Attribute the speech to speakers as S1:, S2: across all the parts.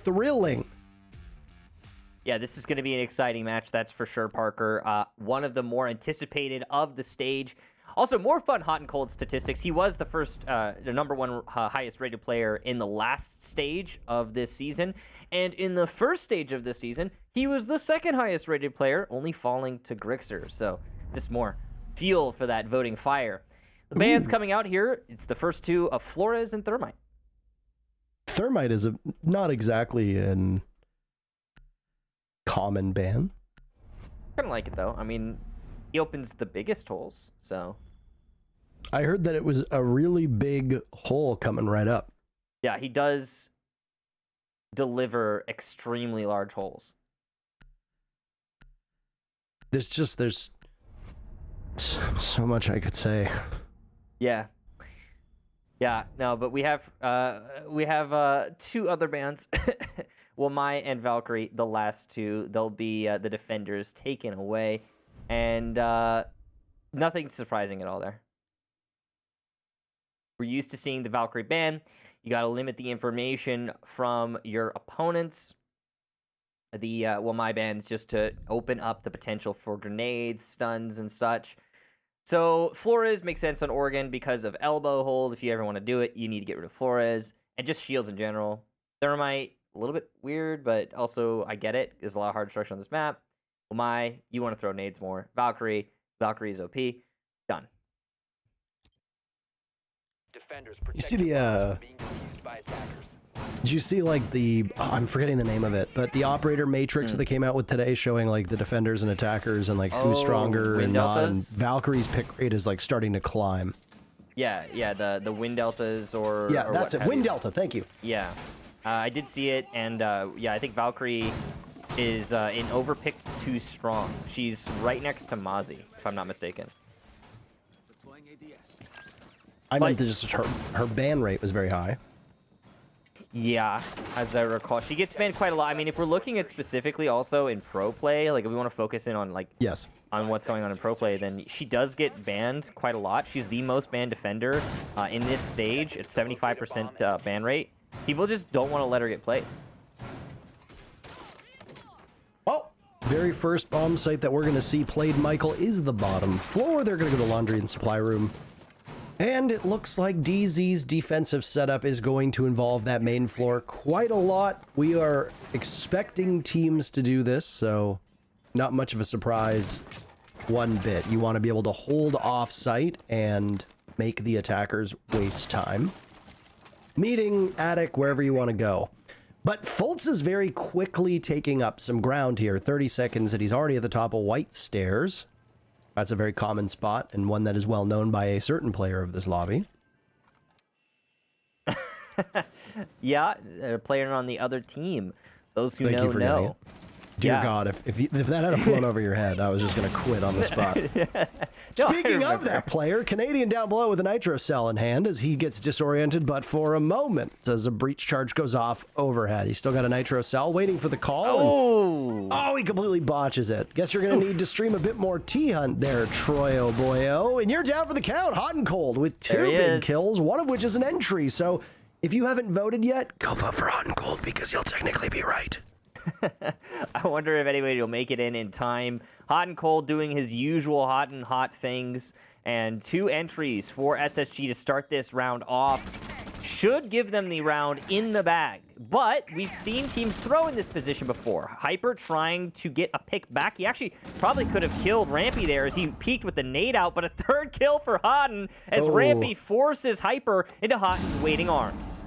S1: thrilling.
S2: Yeah, this is going to be an exciting match, that's for sure, Parker. One of the more anticipated of the stage. Also, more fun hot and cold statistics. He was the number one highest rated player in the last stage of this season. And in the first stage of this season, he was the second highest rated player, only falling to Grixer. So just more fuel for that voting fire. The bans coming out here, it's the first two of Flores and Thermite.
S1: Thermite is not exactly an common ban.
S2: Kind of like it, though. I mean, he opens the biggest holes, so...
S1: I heard that it was a really big hole coming right up.
S2: Yeah, he does deliver extremely large holes.
S1: There's so much I could say.
S2: Yeah. Yeah, no, but we have two other bands. Wamai and Valkyrie, the last two. They'll be the defenders taken away. And nothing surprising at all there. We're used to seeing the Valkyrie ban. You got to limit the information from your opponents. The Wamai ban is just to open up the potential for grenades, stuns, and such. So Flores makes sense on Oregon because of elbow hold. If you ever want to do it, you need to get rid of Flores. And just shields in general. Thermite, a little bit weird, but also I get it. There's a lot of hard structure on this map. Wamai, you want to throw nades more. Valkyrie's OP. Done.
S1: You see the did you see like the I'm forgetting the name of it, but the operator matrix that they came out with today showing like the defenders and attackers and like who's stronger and not, and Valkyrie's pick rate is like starting to climb.
S2: Yeah, the wind deltas or
S1: that's it. Wind delta, thank you.
S2: Yeah. I did see it, and yeah, I think Valkyrie is in overpicked too strong. She's right next to Mozzie, if I'm not mistaken.
S1: I meant that just her ban rate was very high.
S2: Yeah, as I recall. She gets banned quite a lot. I mean, if we're looking at specifically also in pro play, like if we want to focus in on like on what's going on in pro play, then she does get banned quite a lot. She's the most banned defender in this stage. It's 75% ban rate. People just don't want to let her get played.
S1: Well, very first bomb site that we're going to see played, Michael, is the bottom floor. They're going to go to laundry and supply room. And it looks like DZ's defensive setup is going to involve that main floor quite a lot. We are expecting teams to do this, so not much of a surprise one bit. You want to be able to hold off site and make the attackers waste time. Meeting, attic, wherever you want to go. But Fultz is very quickly taking up some ground here. 30 seconds and he's already at the top of White Stairs. That's a very common spot, and one that is well known by a certain player of this lobby.
S2: Yeah, a player on the other team. Those who know.
S1: Dear God, if that had flown over your head, I was just going to quit on the spot. Speaking of that player, Canadian down below with a nitro cell in hand as he gets disoriented, but for a moment, as a breach charge goes off overhead. He's still got a nitro cell waiting for the call. Oh, he completely botches it. Guess you're going to need to stream a bit more T-Hunt there, Troy, oh boy, oh. And you're down for the count, hot and cold, with two big kills, one of which is an entry. So if you haven't voted yet, go vote for hot and cold because you'll technically be right.
S2: I wonder if anybody will make it in time. Hot and cold doing his usual hot and hot things. And 2 entries for SSG to start this round off. Should give them the round in the bag. But we've seen teams throw in this position before. Hyper trying to get a pick back. He actually probably could have killed Rampy there as he peeked with the nade out. But a third kill for Hodden as Rampy forces Hyper into Hodden's waiting arms.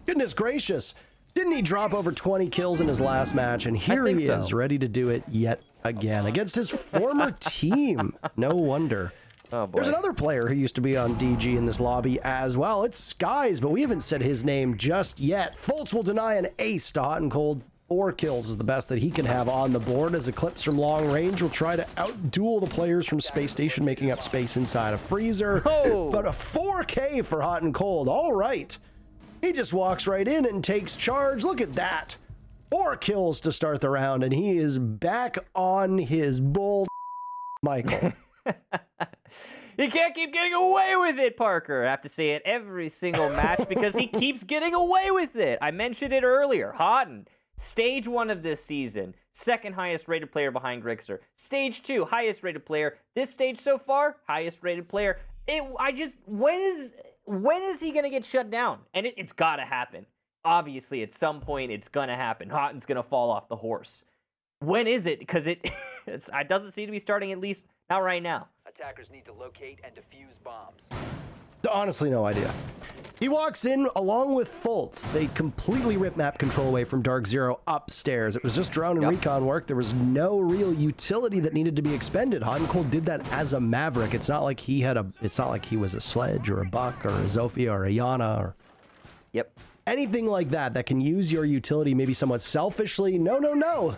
S1: Goodness gracious. Didn't he drop over 20 kills in his last match? And here he is, ready to do it yet again against his former team. No wonder.
S2: Oh, boy.
S1: There's another player who used to be on DG in this lobby as well. It's Skies, but we haven't said his name just yet. Fultz will deny an ace to hot and cold. 4 kills is the best that he can have on the board as Eclipse from long range will try to outduel the players from Spacestation, making up space inside a freezer. But a 4K for hot and cold. All right. He just walks right in and takes charge. Look at that. 4 kills to start the round, and he is back on his bull, Michael.
S2: He can't keep getting away with it, Parker. I have to say it every single match because he keeps getting away with it. I mentioned it earlier. Houghton, stage 1 of this season, second highest rated player behind Grixer. Stage 2, highest rated player. This stage so far, highest rated player. When is he gonna get shut down? And it's gotta happen. Obviously, at some point, it's gonna happen. Houghton's gonna fall off the horse. When is it? Because it doesn't seem to be starting, at least not right now.
S3: Attackers need to locate and defuse bombs.
S1: Honestly, no idea. He walks in along with Fultz. They completely rip map control away from DarkZero upstairs. It was just drone and recon work. There was no real utility that needed to be expended. Hot and Cold did that as a Maverick. It's not like he was a Sledge or a Buck or a Zofia or a Yana or anything like that can use your utility maybe somewhat selfishly. No.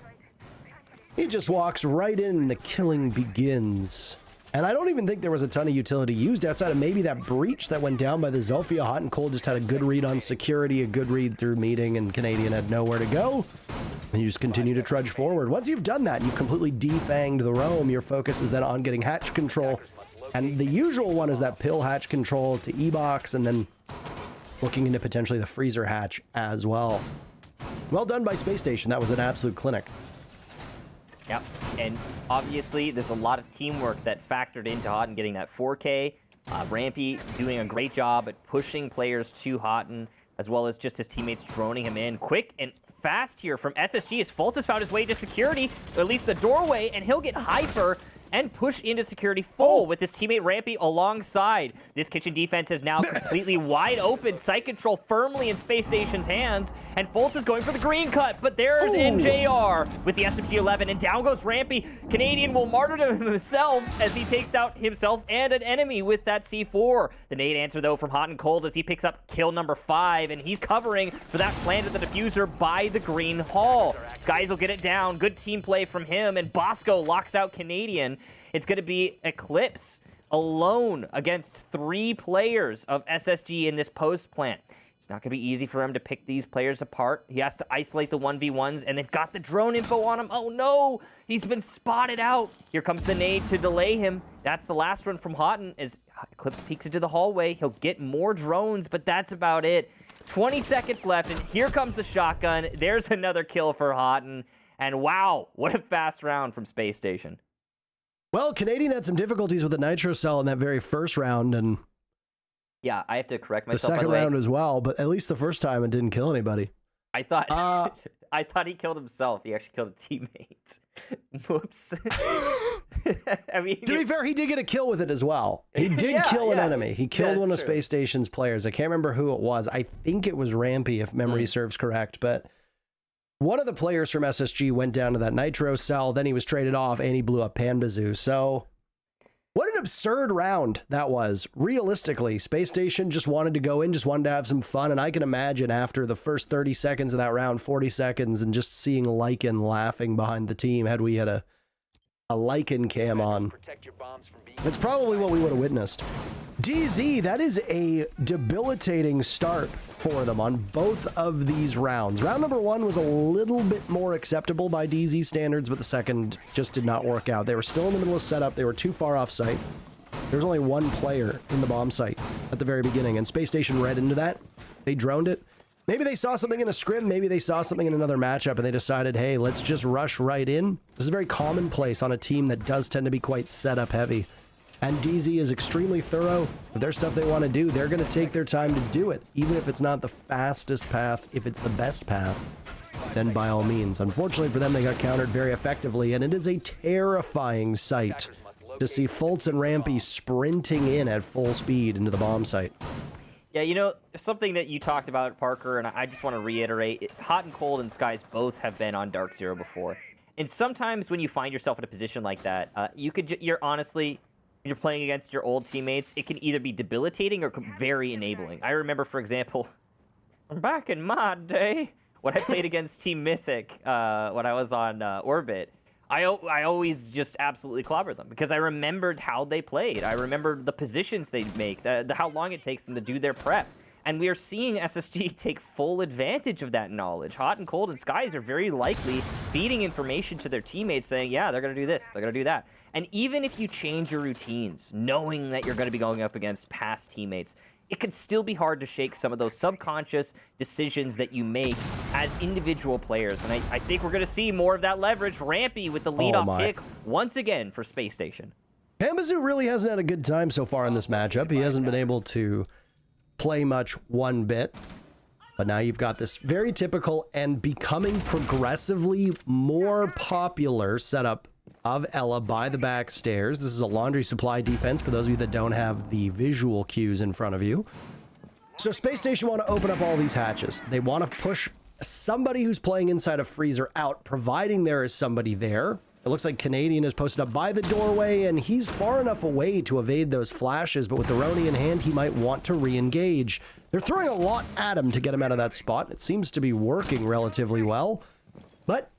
S1: He just walks right in and the killing begins. And I don't even think there was a ton of utility used outside of maybe that breach that went down by the Zofia. Hot and Cold just had a good read on security, a good read through meeting, and Canadian had nowhere to go. And you just continue to trudge forward. Once you've done that, you've completely defanged the roam. Your focus is then on getting hatch control. And the usual one is that pill hatch control to E-box, and then looking into potentially the freezer hatch as well. Well done by Spacestation. That was an absolute clinic.
S2: Yep, and obviously there's a lot of teamwork that factored into Houghton getting that 4K. Rampy doing a great job at pushing players to Houghton, as well as just his teammates droning him in. Quick and fast here from SSG as Fultz has found his way to security, or at least the doorway, and he'll get hyper and push into security full with his teammate Rampy alongside. This kitchen defense is now completely wide open. Sight control firmly in Space Station's hands, and Fultz is going for the green cut, but there's NJR with the SMG-11, and down goes Rampy. Canadian will martyrdom himself as he takes out himself and an enemy with that C4. The nade answer, though, from Hot and Cold as he picks up kill number 5, and he's covering for that plant at the diffuser by the green hall. Skies will get it down. Good team play from him, and Bosco locks out Canadian. It's going to be Eclipse alone against 3 players of SSG in this post plant. It's not going to be easy for him to pick these players apart. He has to isolate the 1v1s, and they've got the drone info on him. Oh, no! He's been spotted out. Here comes the nade to delay him. That's the last run from Houghton as Eclipse peeks into the hallway. He'll get more drones, but that's about it. 20 seconds left, and here comes the shotgun. There's another kill for Houghton. And wow, what a fast round from Space Station.
S1: Well, Canadian had some difficulties with the nitro cell in that very first round, and
S2: yeah, I have to correct
S1: the
S2: myself.
S1: second round as well, but at least the first time it didn't kill anybody.
S2: I thought I thought he killed himself. He actually killed a teammate. Whoops. I mean,
S1: to be fair, he did get a kill with it as well. He did kill an enemy. He killed one of Space Station's players. I can't remember who it was. I think it was Rampy, if memory serves correct, but one of the players from SSG went down to that nitro cell, then he was traded off, and he blew up Panbazoo. So what an absurd round that was. Realistically, Space Station just wanted to go in, just wanted to have some fun, and I can imagine after the first 30 seconds of that round, 40 seconds, and just seeing Lycan laughing behind the team, had we had a Lycan cam on, that's probably what we would have witnessed. DZ, that is a debilitating start for them on both of these rounds. Round number 1 was a little bit more acceptable by DZ standards, but the second just did not work out. They were still in the middle of setup. They were too far off site. There was only 1 player in the bomb site at the very beginning, and Space Station read into that. They droned it. Maybe they saw something in a scrim, maybe they saw something in another matchup, and they decided, hey, let's just rush right in. This is very commonplace on a team that does tend to be quite setup heavy. And DZ is extremely thorough. If there's stuff they want to do, they're going to take their time to do it. Even if it's not the fastest path, if it's the best path, then by all means. Unfortunately for them, they got countered very effectively, and it is a terrifying sight to see Fultz and Rampy sprinting in at full speed into the bomb site.
S2: Yeah, you know, something that you talked about, Parker, and I just want to reiterate, Hot and Cold and Skies both have been on DarkZero before. And sometimes when you find yourself in a position like that, you're honestly, when you're playing against your old teammates, it can either be debilitating or very enabling. I remember, for example, back in my day, when I played against Team Mythic, when I was on Orbit, I always just absolutely clobbered them because I remembered how they played. I remembered the positions they'd make, how long it takes them to do their prep. And we are seeing SSG take full advantage of that knowledge. Hot and Cold and Skies are very likely feeding information to their teammates saying, yeah, they're going to do this, they're going to do that. And even if you change your routines, knowing that you're going to be going up against past teammates, it could still be hard to shake some of those subconscious decisions that you make as individual players. And I think we're going to see more of that leverage. Rampy with the lead-off pick once again for Space Station.
S1: Hamazu really hasn't had a good time so far in this matchup. He hasn't been able to play much one bit. But now you've got this very typical and becoming progressively more popular setup of Ela by the back stairs. This is a laundry supply defense for those of you that don't have the visual cues in front of you. So Space Station want to open up all these hatches. They want to push somebody who's playing inside a freezer out, providing there is somebody there. It looks like Canadian is posted up by the doorway, and he's far enough away to evade those flashes, but with the Roni in hand, he might want to re-engage. They're throwing a lot at him to get him out of that spot. It seems to be working relatively well, but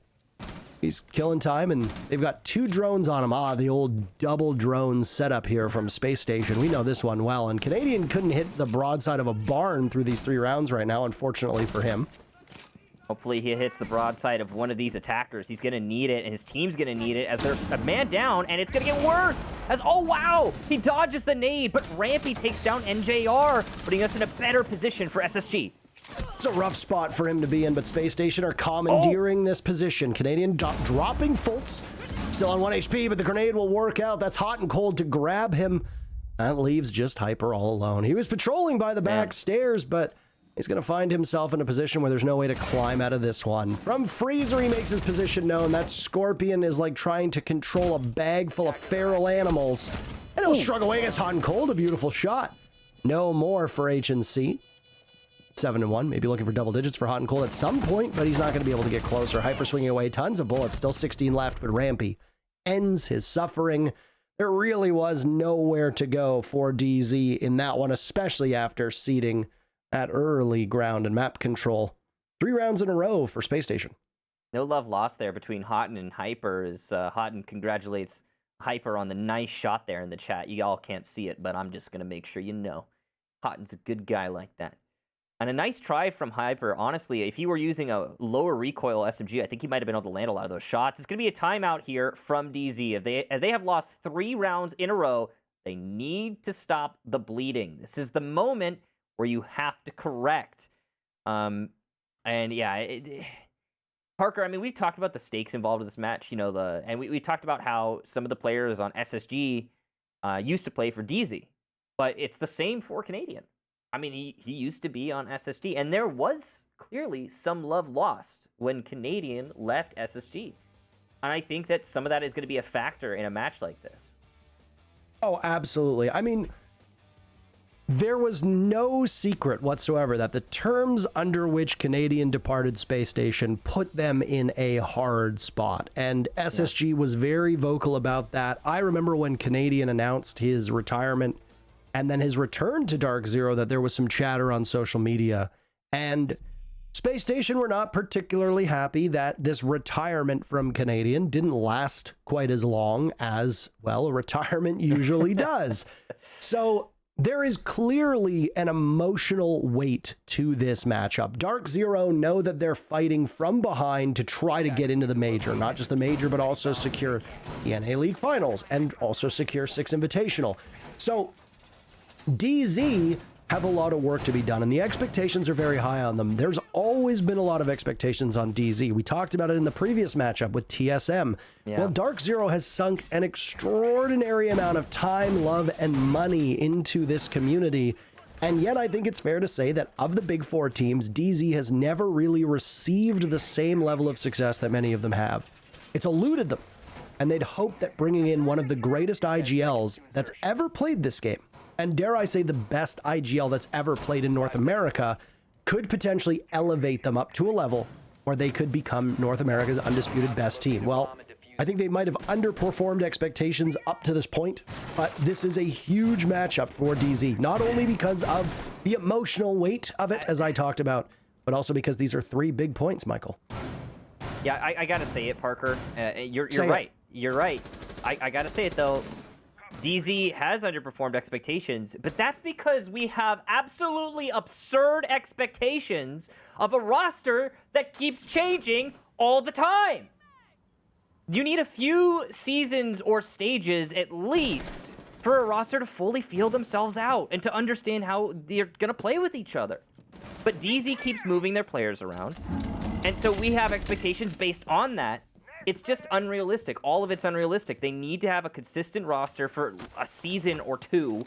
S1: he's killing time, and they've got 2 drones on him. The old double drone setup here from Space Station. We know this one well, and Canadian couldn't hit the broadside of a barn through these 3 rounds right now, unfortunately for him.
S2: Hopefully he hits the broadside of one of these attackers. He's going to need it, and his team's going to need it as there's a man down, and it's going to get worse. Oh, wow! He dodges the nade, but Rampy takes down NJR, putting us in a better position for SSG.
S1: It's a rough spot for him to be in, but Space Station are commandeering this position. Canadian dropping Fultz. Still on 1 HP, but the grenade will work out. That's Hot and Cold to grab him. That leaves just Hyper all alone. He was patrolling by the back stairs, but he's going to find himself in a position where there's no way to climb out of this one. From Freezer, he makes his position known. That Scorpion is like trying to control a bag full of feral animals. And he'll shrug away against Hot and Cold. A beautiful shot. No more for HNC. 7-1, maybe looking for double digits for Hot and Cold at some point, but he's not going to be able to get closer. Hyper swinging away, tons of bullets, still 16 left, but Rampy ends his suffering. There really was nowhere to go for DZ in that one, especially after ceding that early ground and map control. 3 rounds in a row for Space Station.
S2: No love lost there between Hotton and Hyper as Hotton congratulates Hyper on the nice shot there in the chat. You all can't see it, but I'm just going to make sure you know. Hotton's a good guy like that. And a nice try from Hyper. Honestly, if he were using a lower recoil SMG, I think he might have been able to land a lot of those shots. It's going to be a timeout here from DZ. If they have lost 3 rounds in a row, they need to stop the bleeding. This is the moment where you have to correct. And yeah, Parker, I mean, we've talked about the stakes involved in this match, and we talked about how some of the players on SSG used to play for DZ, but it's the same for Canadian. I mean, he used to be on SSG, and there was clearly some love lost when Canadian left SSG. And I think that some of that is going to be a factor in a match like this.
S1: Oh, absolutely. I mean, there was no secret whatsoever that the terms under which Canadian departed Space Station put them in a hard spot. And SSG was very vocal about that. I remember when Canadian announced his retirement and then his return to DarkZero, that there was some chatter on social media. And Space Station were not particularly happy that this retirement from Canadian didn't last quite as long as, well, a retirement usually does. So there is clearly an emotional weight to this matchup. DarkZero know that they're fighting from behind to try to get into the major. Not just the major, but also secure the NA League Finals and also secure 6 Invitational. So DZ have a lot of work to be done, and the expectations are very high on them. There's always been a lot of expectations on DZ. We talked about it in the previous matchup with TSM. Yeah. Well, DarkZero has sunk an extraordinary amount of time, love, and money into this community, and yet I think it's fair to say that of the big 4 teams, DZ has never really received the same level of success that many of them have. It's eluded them, and they'd hope that bringing in one of the greatest IGLs that's ever played this game, and dare I say the best IGL that's ever played in North America, could potentially elevate them up to a level where they could become North America's undisputed best team. Well, I think they might have underperformed expectations up to this point, but this is a huge matchup for DZ, not only because of the emotional weight of it, as I talked about, but also because these are 3 big points, Michael.
S2: Yeah, I gotta say it, Parker. You're right. You're right. I gotta say it, though. DZ has underperformed expectations, but that's because we have absolutely absurd expectations of a roster that keeps changing all the time. You need a few seasons or stages at least for a roster to fully feel themselves out and to understand how they're going to play with each other. But DZ keeps moving their players around, and so we have expectations based on that. It's just unrealistic. All of it's unrealistic. They need to have a consistent roster for a season or two,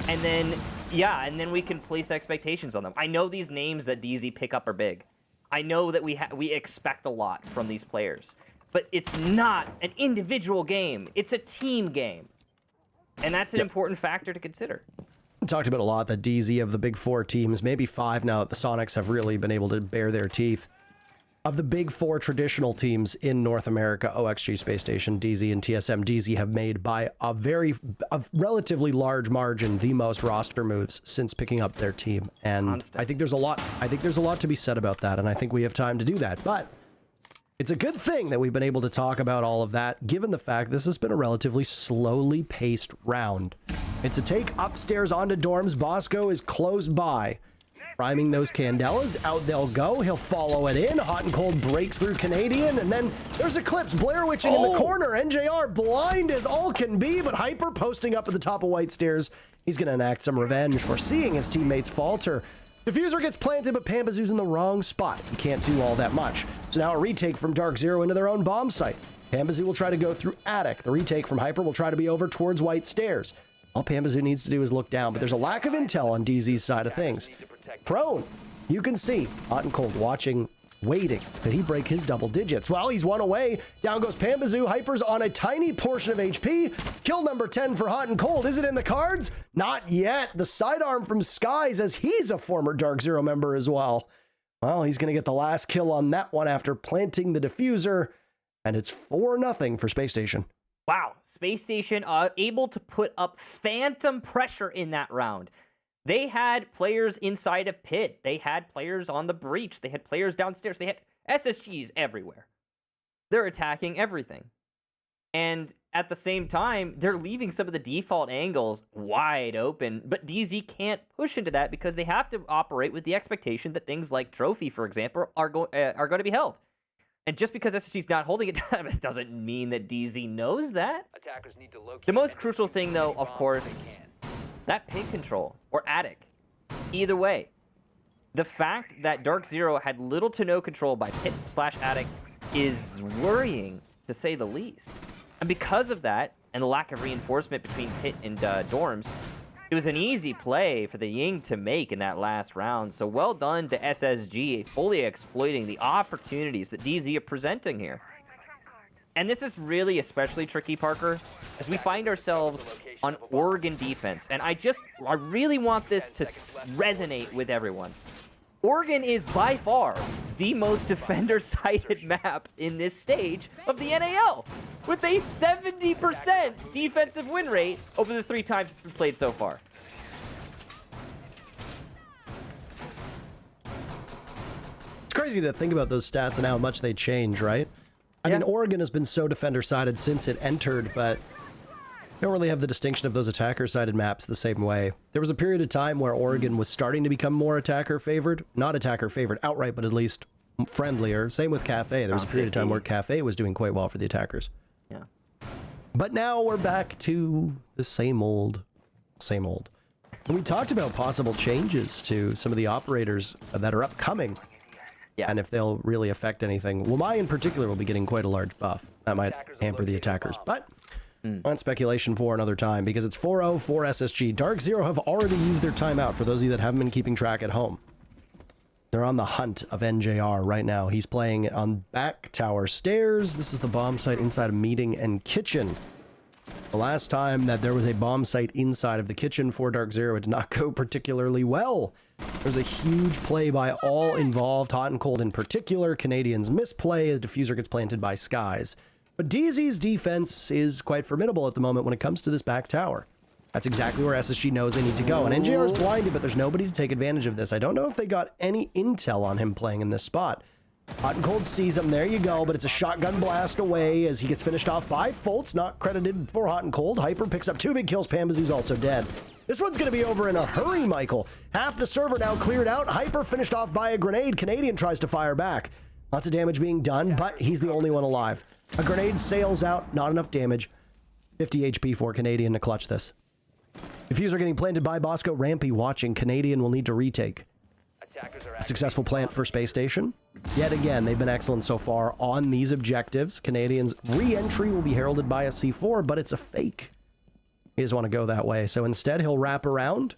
S2: and then, yeah, and then we can place expectations on them. I know these names that DZ pick up are big. I know that we expect a lot from these players, but it's not an individual game. It's a team game, and that's an important factor to consider.
S1: We talked about a lot that DZ of the big four teams, maybe five now that the Sonics have really been able to bare their teeth. Of the big four traditional teams in North America, OXG, Spacestation, DZ, and TSM, DZ have made by a relatively large margin the most roster moves since picking up their team. And I think there's a lot to be said about that, and I think we have time to do that. But it's a good thing that we've been able to talk about all of that, given the fact this has been a relatively slowly paced round. It's a take upstairs onto dorms. Bosco is close by. Priming those Candelas, out they'll go. He'll follow it in. Hot and Cold breaks through Canadian, and then there's Eclipse Blair Witching in the corner. NJR blind as all can be, but Hyper posting up at the top of White Stairs. He's going to enact some revenge for seeing his teammates falter. Diffuser gets planted, but Pampazoo's in the wrong spot. He can't do all that much. So now a retake from DarkZero into their own bomb site. Pampazoo will try to go through Attic. The retake from Hyper will try to be over towards White Stairs. All Pampazoo needs to do is look down, but there's a lack of intel on DZ's side of things. Prone, you can see Hot and Cold watching, waiting. Did he break his double digits? Well, he's one away. Down goes Pampazoo. Hyper's on a tiny portion of HP. Kill number 10 for Hot and Cold. Is it in the cards? Not yet. The sidearm from Skies, as he's a former DarkZero member as well. Well, he's going to get the last kill on that one after planting the diffuser, and it's 4-0 for Spacestation.
S2: Wow, Spacestation able to put up phantom pressure in that round. They had players inside of Pit. They had players on the breach. They had players downstairs. They had SSGs everywhere. They're attacking everything. And at the same time, they're leaving some of the default angles wide open. But DZ can't push into that because they have to operate with the expectation that things like Trophy, for example, are going to be held. And just because SSG's not holding it doesn't mean that DZ knows that.
S3: Attackers need to locate
S2: The most crucial thing, though, of course, that pin control or Attic. Either way, the fact that DarkZero had little to no control by Pit/Attic is worrying, to say the least. And because of that, and the lack of reinforcement between Pit and dorms, it was an easy play for the Ying to make in that last round. So well done to SSG, fully exploiting the opportunities that DZ are presenting here. And this is really especially tricky, Parker, as we find ourselves on Oregon defense. And I really want this to resonate with everyone. Oregon is by far the most defender-sided map in this stage of the NAL, with a 70% defensive win rate over the 3 times it's been played so far.
S1: It's crazy to think about those stats and how much they change, right? I mean, Oregon has been so defender-sided since it entered, but they don't really have the distinction of those attacker-sided maps the same way. There was a period of time where Oregon was starting to become more attacker-favored. Not attacker-favored outright, but at least friendlier. Same with Cafe. There was a period of time where Cafe was doing quite well for the attackers.
S2: Yeah.
S1: But now we're back to the same old, same old. And we talked about possible changes to some of the operators that are upcoming. Yeah. And if they'll really affect anything. Well, my in particular will be getting quite a large buff. That might hamper the attackers. But on speculation for another time, because it's 4-0 for SSG. DarkZero have already used their timeout, for those of you that haven't been keeping track at home. They're on the hunt of NJR right now. He's playing on back tower stairs. This is the bomb site inside a meeting and kitchen. The last time that there was a bomb site inside of the kitchen for DarkZero, it did not go particularly well. There's a huge play by all involved, Hot and Cold in particular. Canadians misplay. The diffuser gets planted by Skies. But DZ's defense is quite formidable at the moment when it comes to this back tower. That's exactly where SSG knows they need to go. And NJR is blinded, but there's nobody to take advantage of this. I don't know if they got any intel on him playing in this spot. Hot and Cold sees him. There you go. But it's a shotgun blast away as he gets finished off by Fultz. Not credited for Hot and Cold. Hyper picks up 2 big kills. Pambazoo's also dead. This one's going to be over in a hurry, Michael. Half the server now cleared out. Hyper finished off by a grenade. Canadian tries to fire back. Lots of damage being done, but he's the only one alive. A grenade sails out. Not enough damage. 50 HP for Canadian to clutch this. Diffuser getting planted by Bosco. Rampy watching. Canadian will need to retake. A successful plant for Space Station. Yet again, they've been excellent so far on these objectives. Canadian's re-entry will be heralded by a C4, but it's a fake. He doesn't want to go that way, so instead he'll wrap around.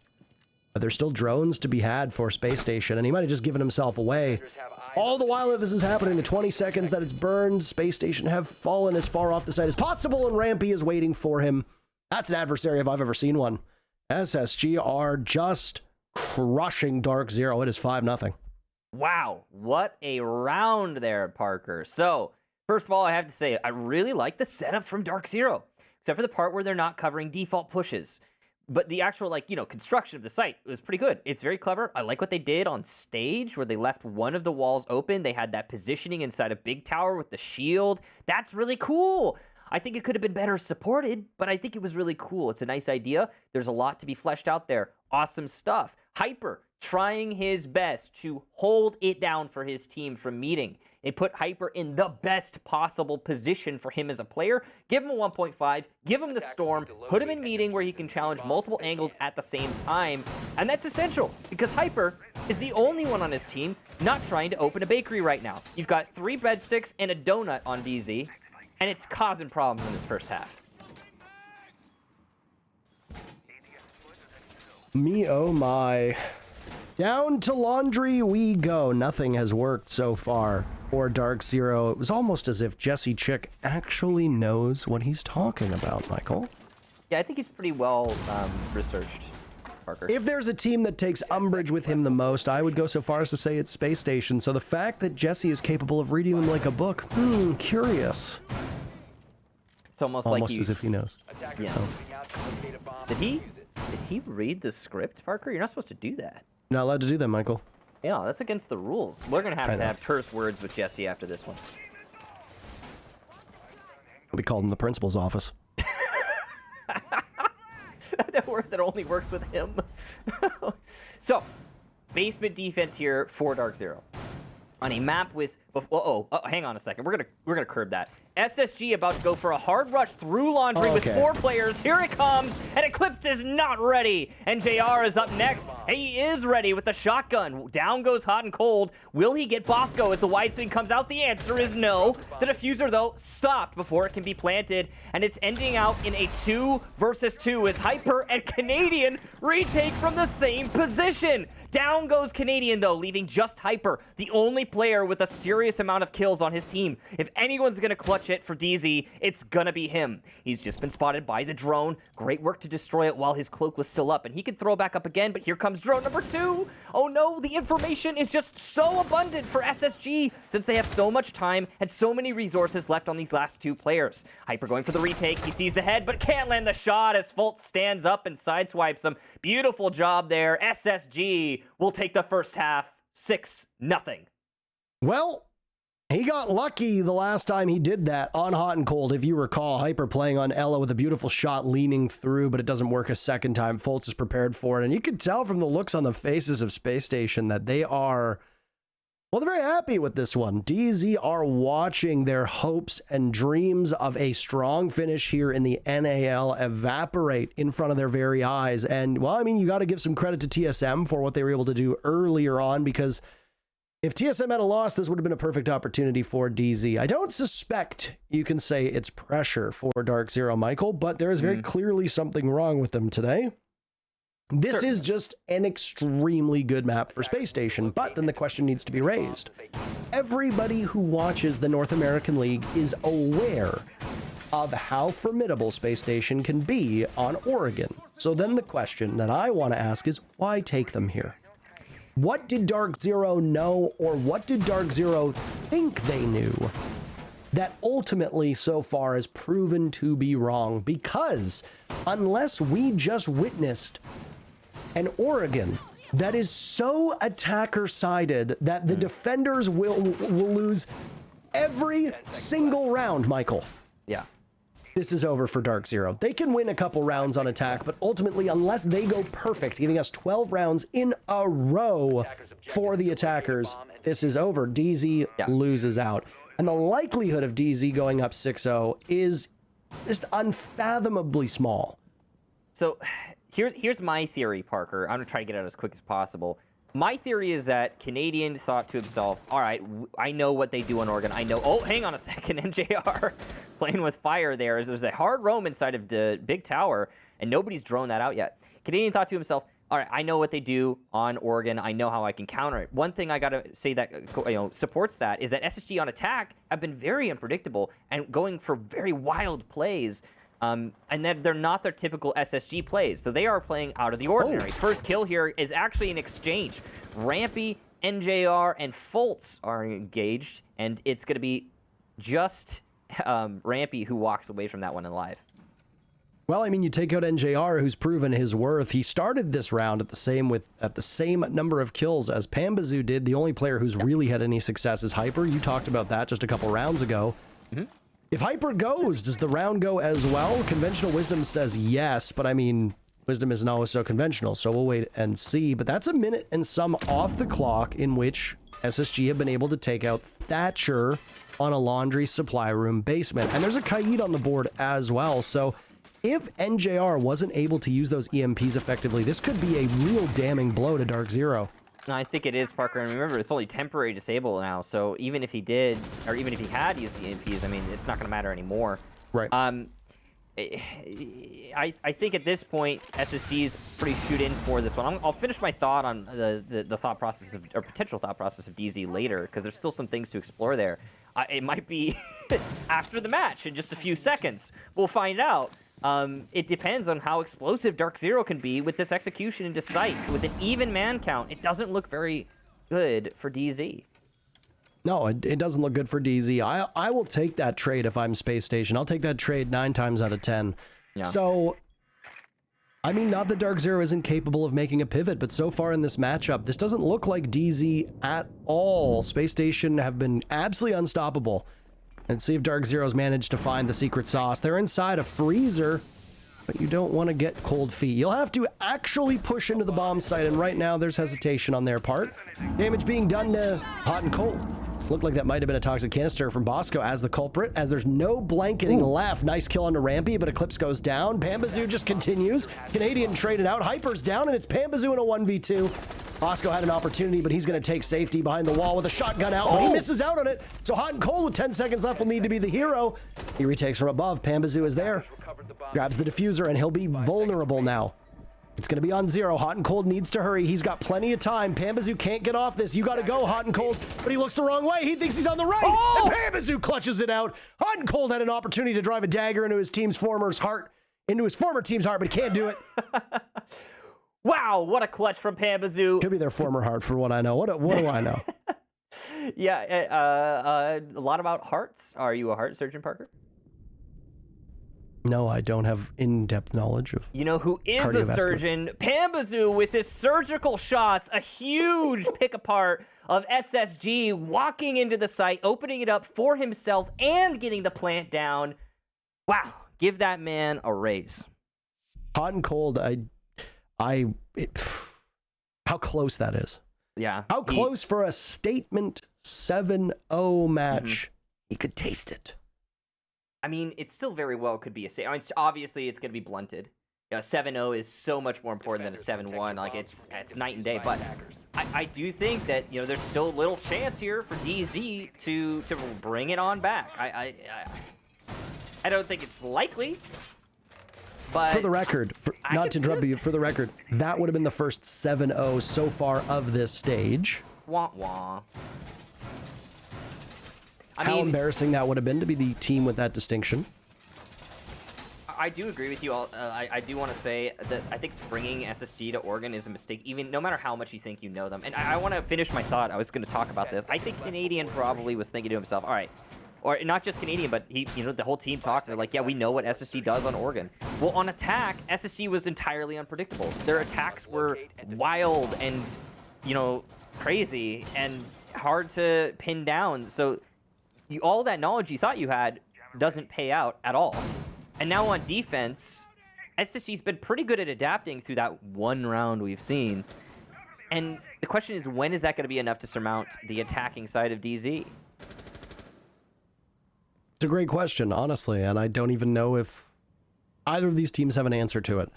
S1: But there's still drones to be had for Space Station, and he might have just given himself away. All the while that this is happening, the 20 seconds that it's burned, Space Station have fallen as far off the site as possible, and Rampy is waiting for him. That's an adversary if I've ever seen one. SSG are just crushing DarkZero. It is 5-0.
S2: Wow, what a round there, Parker. So, first of all, I have to say, I really like the setup from DarkZero, except for the part where they're not covering default pushes. But the actual, construction of the site was pretty good. It's very clever. I like what they did on stage, where they left one of the walls open. They had that positioning inside a big tower with the shield. That's really cool. I think it could have been better supported, but I think it was really cool. It's a nice idea. There's a lot to be fleshed out there. Awesome stuff. Hyper trying his best to hold it down for his team from meeting. They put Hyper in the best possible position for him as a player. Give him a 1.5, give him the storm, put him in meeting where he can challenge multiple angles at the same time. And that's essential because Hyper is the only one on his team not trying to open a bakery right now. You've got 3 breadsticks and a donut on DZ, and it's causing problems in this first half.
S1: Me, oh my. Down to laundry we go. Nothing has worked so far for DarkZero. It was almost as if Jesse Chick actually knows what he's talking about, Michael.
S2: Yeah, I think he's pretty well researched, Parker.
S1: If there's a team that takes umbrage with him the most, I would go so far as to say it's Space Station. So the fact that Jesse is capable of reading them like a book, curious.
S2: It's almost like
S1: as if he knows.
S2: Yeah. Did he read the script, Parker? You're not supposed to do that.
S1: You're not allowed to do that, Michael.
S2: Yeah, that's against the rules. We're going to have terse words with Jesse after this one.
S1: We called in the principal's office.
S2: That word that only works with him. So, basement defense here for DarkZero. On a map with... hang on a second. We're gonna curb that. SSG about to go for a hard rush through laundry with 4 players. Here it comes, and Eclipse is not ready. And JR is up next. He is ready with the shotgun. Down goes Hot and Cold. Will he get Bosco as the wide swing comes out? The answer is no. The diffuser, though, stopped before it can be planted, and it's ending out in a 2 versus 2 as Hyper and Canadian retake from the same position. Down goes Canadian, though, leaving just Hyper, the only player with a serious amount of kills on his team. If anyone's going to clutch it for DZ, it's going to be him. He's just been spotted by the drone. Great work to destroy it while his cloak was still up, and he can throw back up again, but here comes drone number 2. Oh no, the information is just so abundant for SSG since they have so much time and so many resources left on these last 2 players. Hyper going for the retake. He sees the head, but can't land the shot as Fultz stands up and sideswipes him. Beautiful job there. SSG will take the first half 6-0.
S1: Well, he got lucky the last time he did that on Hot and Cold. If you recall, Hyper playing on Ella with a beautiful shot leaning through, but it doesn't work a second time. Fultz is prepared for it. And you can tell from the looks on the faces of Space Station that they are, well, they're very happy with this one. DZ are watching their hopes and dreams of a strong finish here in the NAL evaporate in front of their very eyes. And, well, I mean, you got to give some credit to TSM for what they were able to do earlier on, because if TSM had a loss, this would have been a perfect opportunity for DZ. I don't suspect you can say it's pressure for DarkZero, Michael, but there is very clearly something wrong with them today. This is just an extremely good map for Space Station, but then the question needs to be raised. Everybody who watches the North American League is aware of how formidable Space Station can be on Oregon. So then the question that I want to ask is, why take them here? What did DarkZero know, or what did DarkZero think they knew that ultimately so far has proven to be wrong? Because unless we just witnessed an Oregon that is so attacker-sided that the defenders will lose every single round, Michael.
S2: Yeah.
S1: This is over for DarkZero. They can win a couple rounds on attack, but ultimately, unless they go perfect, giving us 12 rounds in a row for the attackers, this is over. DZ loses out. And the likelihood of DZ going up 6-0 is just unfathomably small.
S2: So here's my theory, Parker. I'm going to try to get out as quick as possible. My theory is that Canadian thought to himself, all right, I know what they do on Oregon. I know, oh, hang on a second, NJR playing with fire there. There's a hard roam inside of the big tower, and nobody's droned that out yet. Canadian thought to himself, all right, I know what they do on Oregon. I know how I can counter it. One thing I got to say that supports that is that SSG on attack have been very unpredictable and going for very wild plays. And that they're not their typical SSG plays. So they are playing out of the ordinary. First kill here is actually an exchange. Rampy, NJR, and Fultz are engaged, and it's going to be just Rampy who walks away from that one alive.
S1: Well, I mean, you take out NJR, who's proven his worth. He started this round at the same number of kills as Pambazoo did. The only player who's really had any success is Hyper. You talked about that just a couple rounds ago. Mm-hmm. If Hyper goes, does the round go as well? Conventional Wisdom says yes, but I mean, Wisdom isn't always so conventional, so we'll wait and see. But that's a minute and some off the clock in which SSG have been able to take out Thatcher on a laundry supply room basement. And there's a Kaid on the board as well, so if NJR wasn't able to use those EMPs effectively, this could be a real damning blow to DarkZero.
S2: No, I think it is, Parker. And remember, it's only temporary disable now. So even if he did, or even if he had used the EMPs, I mean, it's not going to matter anymore.
S1: Right.
S2: I think at this point, SSG's pretty shoot in for this one. I'll finish my thought on the thought process of, or potential thought process of DZ later, because there's still some things to explore there. It might be after the match in just a few seconds. We'll find out. It depends on how explosive DarkZero can be with this execution into sight. With an even man count, it doesn't look very good for DZ.
S1: No, it doesn't look good for DZ. I will take that trade if I'm Spacestation. I'll take that trade 9 times out of 10. Yeah. So, I mean, not that DarkZero isn't capable of making a pivot, but so far in this matchup, this doesn't look like DZ at all. Spacestation have been absolutely unstoppable. And see if DarkZero's managed to find the secret sauce. They're inside a freezer, but you don't want to get cold feet. You'll have to actually push into the bomb site, and right now there's hesitation on their part. Damage being done to Hot and Cold. Looked like that might have been a toxic canister from Bosco as the culprit, as there's no blanketing left. Nice kill onto Rampy, but Eclipse goes down. Pambazoo just continues. Canadian traded out. Hyper's down, and it's Pambazoo in a 1v2. Bosco had an opportunity, but he's going to take safety behind the wall with a shotgun out, but he misses out on it. So Hot and Cold with 10 seconds left will need to be the hero. He retakes from above. Pambazoo is there. Grabs the diffuser, and he'll be vulnerable now. It's going to be on zero. Hot and Cold needs to hurry. He's got plenty of time. Pambazoo can't get off this. You got to go, Hot and Cold. But he looks the wrong way. He thinks he's on the right. And Pambazoo clutches it out. Hot and Cold had an opportunity to drive a dagger into his former team's heart, but he can't do it.
S2: Wow, what a clutch from Pambazoo.
S1: Could be their former heart for what I know. What do I know?
S2: Yeah, a lot about hearts. Are you a heart surgeon, Parker?
S1: No, I don't have in-depth knowledge of.
S2: You know who is a surgeon? Pambazoo with his surgical shots. A huge pick apart of SSG walking into the site, opening it up for himself and getting the plant down. Wow, give that man a raise.
S1: Hot and Cold, how close that is.
S2: Yeah.
S1: How close for a statement 7-0 match. He could taste it.
S2: I mean, it still very well could be a statement. I mean, obviously, it's going to be blunted. You know, 7-0 is so much more important than a 7-1. Like, it's night and day. But I do think that, you know, there's still a little chance here for DZ to bring it on back. I don't think it's likely. But
S1: for the record, not to interrupt you, for the record, that would have been the first 7-0 so far of this stage.
S2: Wah wah.
S1: How embarrassing that would have been to be the team with that distinction.
S2: I do agree with you all. I do want to say that I think bringing SSG to Oregon is a mistake, even no matter how much you think you know them. And I want to finish my thought. I was going to talk about this. I think Canadian probably was thinking to himself, all right, or not just Canadian, but the whole team talked. They're like, yeah, we know what SSG does on Oregon. Well, on attack, SSG was entirely unpredictable. Their attacks were wild and, crazy and hard to pin down. So all that knowledge you thought you had doesn't pay out at all. And now on defense, SSG's been pretty good at adapting through that one round we've seen. And the question is, when is that going to be enough to surmount the attacking side of DZ?
S1: It's a great question, honestly, and I don't even know if either of these teams have an answer to it.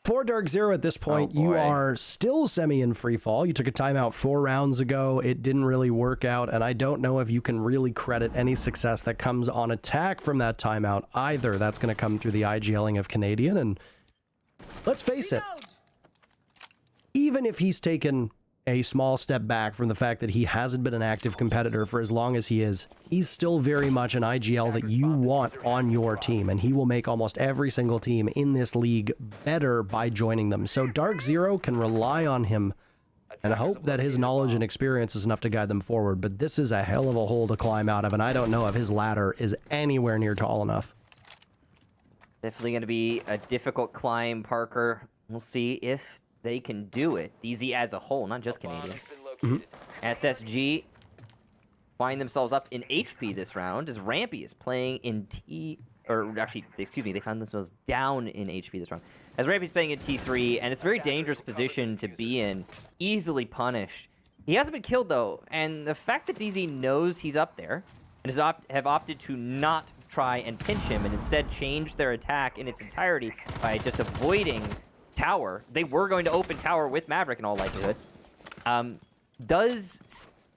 S1: For DarkZero at this point, you are still semi in free fall. You took a timeout 4 rounds ago. It didn't really work out, and I don't know if you can really credit any success that comes on attack from that timeout either. That's going to come through the IGLing of Canadian, and let's face it, even if he's taken a small step back from the fact that he hasn't been an active competitor for as long as he is, he's still very much an IGL that you want on your team, and he will make almost every single team in this league better by joining them. So DarkZero can rely on him and hope that his knowledge and experience is enough to guide them forward, but this is a hell of a hole to climb out of, and I don't know if his ladder is anywhere near tall enough.
S2: Definitely going to be a difficult climb, Parker. We'll see if they can do it. DZ as a whole, not just Canadian. SSG find themselves up in HP this round as Rampy is playing in they found themselves down in HP this round. As Rampy's playing in T3, and it's a very dangerous position to be in, easily punished. He hasn't been killed though, and the fact that DZ knows he's up there and have opted to not try and pinch him and instead change their attack in its entirety by just avoiding tower. They were going to open tower with Maverick in all likelihood. Does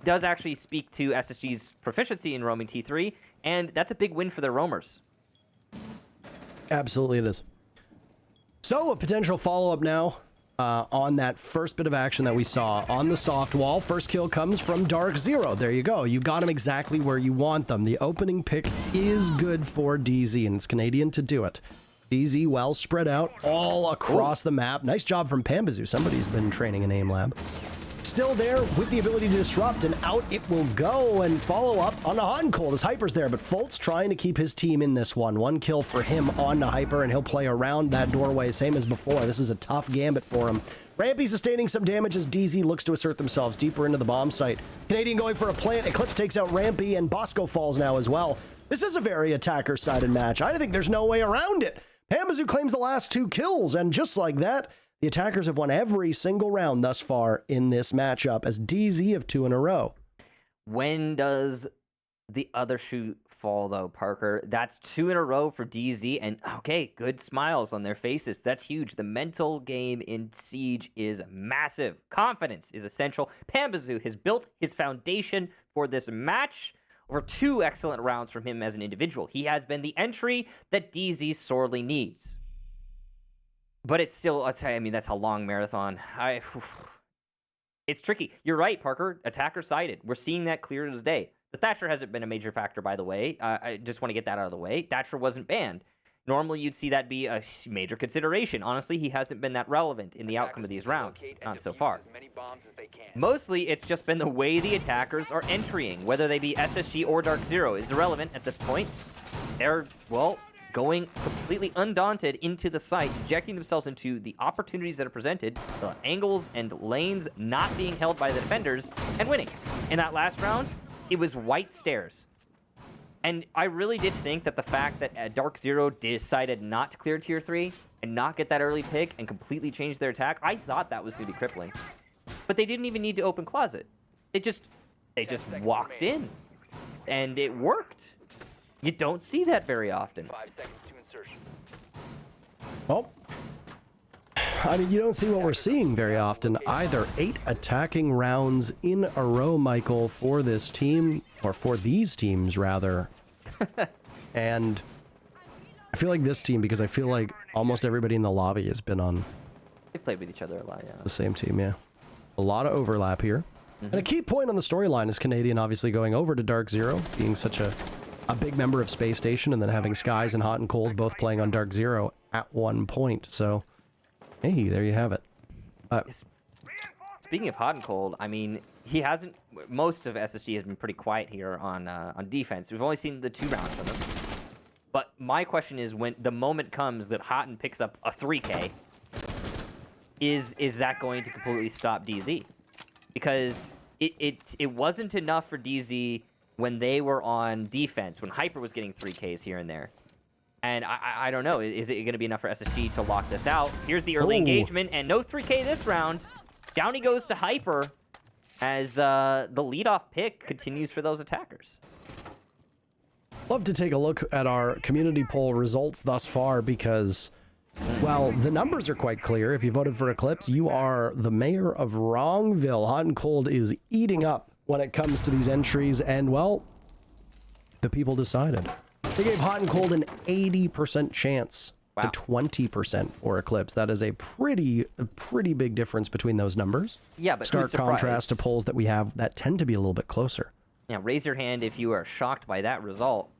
S2: actually speak to SSG's proficiency in roaming T3, and that's a big win for their roamers.
S1: Absolutely it is. So a potential follow-up now on that first bit of action that we saw on the soft wall. First kill comes from DarkZero. There you go. You got him exactly where you want them. The opening pick is good for DZ, and it's Canadian to do it. DZ well spread out all across the map. Nice job from Pambazoo. Somebody's been training in AIM Lab. Still there with the ability to disrupt, and out it will go and follow up on the hot and cold as Hyper's there, but Foltz trying to keep his team in this one. One kill for him on the Hyper, and he'll play around that doorway, same as before. This is a tough gambit for him. Rampy sustaining some damage as DZ looks to assert themselves deeper into the bomb site. Canadian going for a plant. Eclipse takes out Rampy, and Bosco falls now as well. This is a very attacker-sided match. I think there's no way around it. Pambazoo claims the last 2 kills, and just like that, the attackers have won every single round thus far in this matchup as DZ have 2 in a row.
S2: When does the other shoe fall, though, Parker? That's 2 in a row for DZ, and okay, good smiles on their faces. That's huge. The mental game in Siege is massive. Confidence is essential. Pambazoo has built his foundation for this match. Over 2 excellent rounds from him as an individual. He has been the entry that DZ sorely needs. But it's still, that's a long marathon. It's tricky. You're right, Parker. Attacker-sided. We're seeing that clear as day. The Thatcher hasn't been a major factor, by the way. I just want to get that out of the way. Thatcher wasn't banned. Normally, you'd see that be a major consideration. Honestly, he hasn't been that relevant in the outcome of these rounds, not so far. Mostly, it's just been the way the attackers are entering, whether they be SSG or DarkZero is irrelevant at this point. They're, going completely undaunted into the site, injecting themselves into the opportunities that are presented, the angles and lanes not being held by the defenders, and winning. In that last round, it was white stairs. And I really did think that the fact that DarkZero decided not to clear Tier 3 and not get that early pick and completely change their attack, I thought that was going to be crippling. But they didn't even need to open closet. They just walked in, and it worked. You don't see that very often.
S3: 5 seconds to insertion.
S1: Well, you don't see what we're seeing very often either. 8 attacking rounds in a row, Michael, for this team, or for these teams, rather. And I feel like this team, because I feel like almost everybody in the lobby has been on...
S2: They played with each other a lot, yeah.
S1: The same team, yeah. A lot of overlap here. And a key point on the storyline is Canadian obviously going over to DarkZero, being such a big member of Spacestation, and then having Skies and Hot and Cold both playing on DarkZero at one point. So, hey, there you have it.
S2: Speaking of Hot and Cold, he hasn't. Most of SSG has been pretty quiet here on defense. We've only seen the 2 rounds from him. But my question is, when the moment comes that Houghton picks up a 3K, is that going to completely stop DZ? Because it wasn't enough for DZ when they were on defense, when Hyper was getting 3Ks here and there. And I don't know, is it going to be enough for SSG to lock this out? Here's the early engagement, and no 3K this round. Down he goes to Hyper as the leadoff pick continues for those attackers.
S1: Love to take a look at our community poll results thus far because, well, the numbers are quite clear. If you voted for Eclipse, you are the mayor of Wrongville. Hot and Cold is eating up when it comes to these entries, and, well, the people decided. They gave Hot and Cold an 80% chance to 20% for Eclipse. That is a pretty big difference between those numbers.
S2: Yeah, but
S1: stark contrast to polls that we have that tend to be a little bit closer.
S2: Yeah, raise your hand if you are shocked by that result.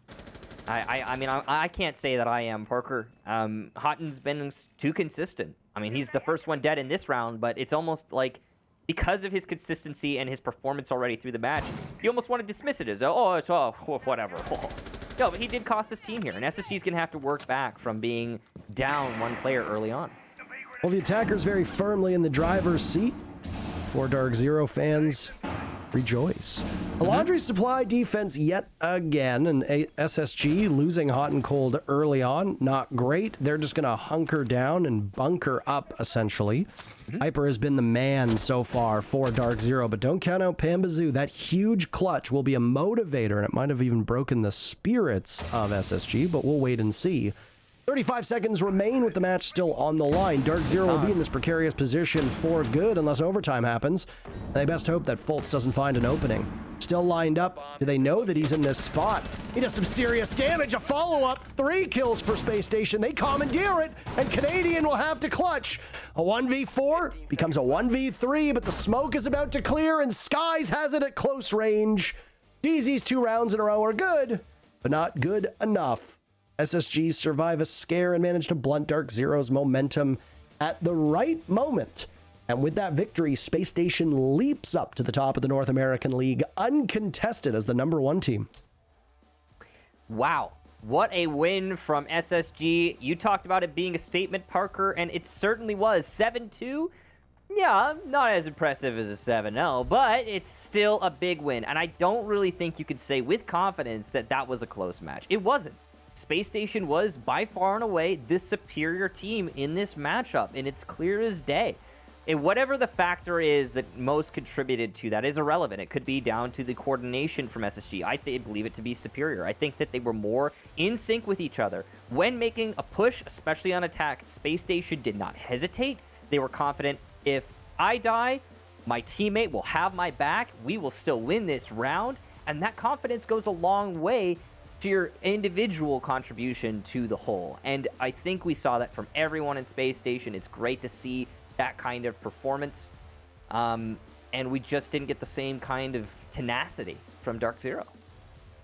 S2: I mean, I can't say that I am, Parker. Houghton's been too consistent. I mean, he's the first one dead in this round, but it's almost like because of his consistency and his performance already through the match, you almost want to dismiss it as, oh, it's whatever. No, but he did cost his team here, and SSG's going to have to work back from being down 1 player early on.
S1: Well, the attacker's very firmly in the driver's seat. For DarkZero fans, rejoice. A laundry supply defense yet again, and SSG losing Hot and Cold early on. Not great. They're just going to hunker down and bunker up, essentially. Hyper has been the man so far for DarkZero, but don't count out Pambazoo. That huge clutch will be a motivator, and it might have even broken the spirits of SSG, but we'll wait and see. 35 seconds remain with the match still on the line. DarkZero will be in this precarious position for good unless overtime happens. They best hope that Fultz doesn't find an opening. Still lined up. Do they know that he's in this spot? He does some serious damage. A follow-up. 3 kills for Spacestation. They commandeer it, and Canadian will have to clutch. A 1v4 becomes a 1v3, but the smoke is about to clear, and Skies has it at close range. DZ's 2 rounds in a row are good, but not good enough. SSG survive a scare and manage to blunt DarkZero's momentum at the right moment. And with that victory, Spacestation leaps up to the top of the North American League, uncontested as the #1 team.
S2: Wow. What a win from SSG. You talked about it being a statement, Parker, and it certainly was. 7-2? Yeah, not as impressive as a 7-0, but it's still a big win. And I don't really think you could say with confidence that that was a close match. It wasn't. Spacestation was by far and away the superior team in this matchup, and it's clear as day. And whatever the factor is that most contributed to that is irrelevant. It could be down to the coordination from SSG. I believe it to be superior. I think that they were more in sync with each other. When making a push, especially on attack, Spacestation did not hesitate. They were confident, if I die, my teammate will have my back. We will still win this round. And that confidence goes a long way to your individual contribution to the whole. And I think we saw that from everyone in Spacestation. It's great to see that kind of performance. And we just didn't get the same kind of tenacity from DarkZero.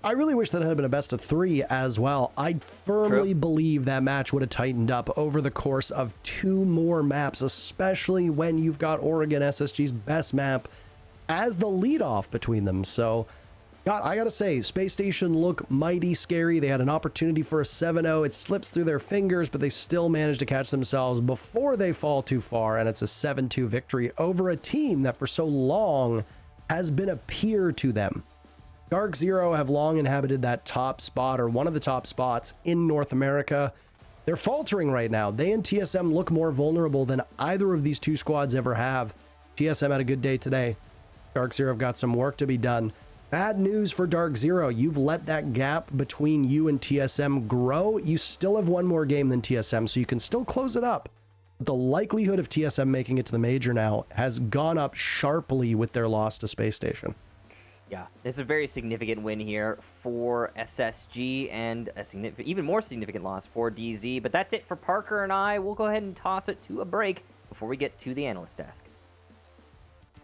S1: I really wish that it had been a best of 3 as well. I firmly believe that match would have tightened up over the course of 2 more maps, especially when you've got Oregon, SSG's best map, as the leadoff between them. So God, I gotta say, Spacestation look mighty scary. They had an opportunity for a 7-0. It slips through their fingers, but they still managed to catch themselves before they fall too far, and it's a 7-2 victory over a team that for so long has been a peer to them. DarkZero have long inhabited that top spot, or one of the top spots in North America. They're faltering right now. They and TSM look more vulnerable than either of these 2 squads ever have. TSM had a good day today. DarkZero have got some work to be done. Bad news for DarkZero. You've let that gap between you and TSM grow. You still have 1 more game than TSM, so you can still close it up. But the likelihood of TSM making it to the major now has gone up sharply with their loss to Spacestation.
S2: Yeah, this is a very significant win here for SSG, and a even more significant loss for DZ. But that's it for Parker and I. We'll go ahead and toss it to a break before we get to the analyst desk.